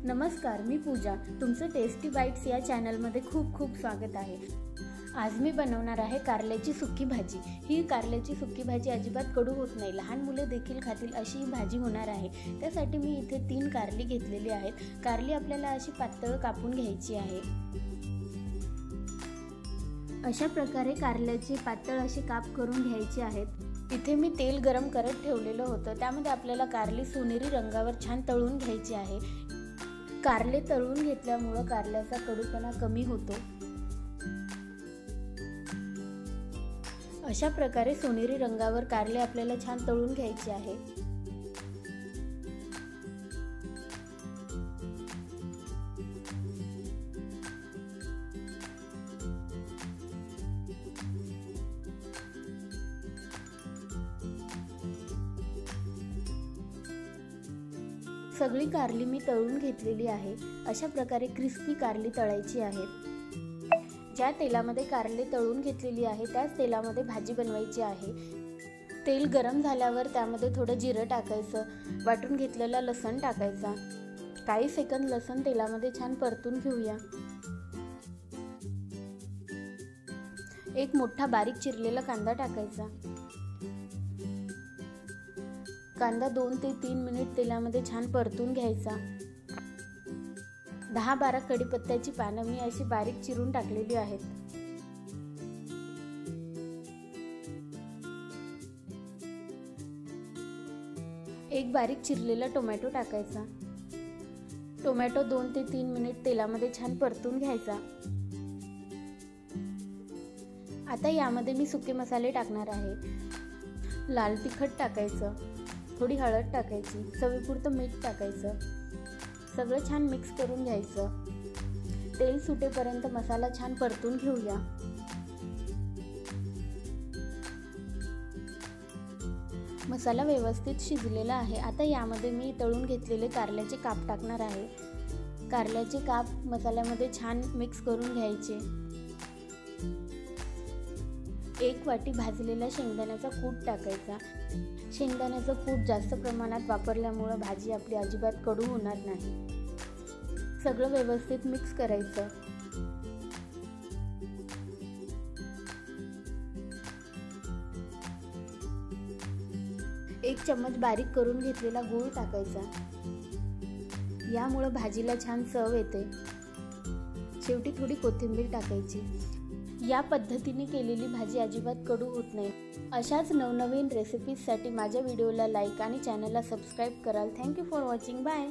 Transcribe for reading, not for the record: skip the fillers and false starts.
नमस्कार, मी पूजा. तुमचं tasty bites या चॅनलमध्ये खूप खूप स्वागत आहे. आज मी बनवणार आहे कारल्याची सुकी भाजी. ही कारल्याची सुकी भाजी अजिबात कडू होत नाही, लहान मुले देखील खातील अशी ही भाजी होणार आहे. त्यासाठी मी इथे 3 कारली घेतलेली आहेत. कारली आपल्याला अशी पातळ कापून घ्यायची आहे. अशा प्रकारे कारल्याचे पातळ असे काप करून घ्यायचे आहेत. इथे मी तेल गरम करत ठेवलेलं होतं. त्यामध्ये आपल्याला कारली सोनेरी रंगावर छान तळून घ्यायची आहे. कारले तळून घेतल्यामुळे कारल्याचा कडूपणा कमी होतो. अशा प्रकारे सोनेरी रंगावर कारले आपल्याला छान तळून घ्यायचे आहे. सगळी कारली मी तळून घेतलेली आहे. अशा प्रकारे क्रिस्पी कारली तळायची आहेत. ज्या तेलामध्ये कारले तळून घेतलेली आहे त्याच तेलामध्ये भाजी बनवायची आहे. तेल गरम झाल्यावर त्यामध्ये थोडं जिरं टाकायचं, वाटून घेतलेला लसूण टाकायचा. काही सेकंद लसूण तेलामध्ये छान परतून घेऊया. एक मोठा बारीक चिरलेला कांदा टाकायचा. कांदा 2 ते 3 मिनिट तेलामध्ये छान परतून घ्यायचा. 10-12 कढीपत्त्याची पानं मी अशी बारीक चिरून टाकलेली आहेत. एक बारीक चिरलेला टोमॅटो टाकायचा. टोमॅटो 2 ते 3 मिनिट तेलामध्ये छान परतून घ्यायचा. आता यामध्ये मी सुके मसाले टाकणार आहे. लाल तिखट टाकायचं, थोडी हळद टाकायची, चवीपुरतं मीठ टाकायचं. सगळं छान मिक्स करून घ्यायचं. तेल सुटेपर्यंत मसाला छान परतून घेऊया. मसाला व्यवस्थित शिजलेला आहे. आता यामध्ये मी तळून घेतलेले कारल्याचे काप टाकणार आहे. कारल्याचे काप मसाल्यामध्ये छान मिक्स करून घ्यायचे. 1 वाटी भाजलेला शेंगदाण्याचा कूट टाकायचा. शेंगदाण्याचं कूट जास्त प्रमाणात वापरल्यामुळे भाजी आपली अजिबात कडू होणार नाही. सगळं व्यवस्थित मिक्स करायचं. एक चम्मच बारीक करून घेतलेला गूळ टाकायचा. यामुळे भाजीला छान चव येते. शेवटी थोडी कोथिंबीर टाकायची. या पद्धतीने केलेली भाजी अजिबात कडू होत नाही. अशाच नवनवीन रेसिपीजसाठी माझ्या व्हिडिओला लाईक आणि चॅनलला सबस्क्राईब कराल. Thank you for watching. बाय.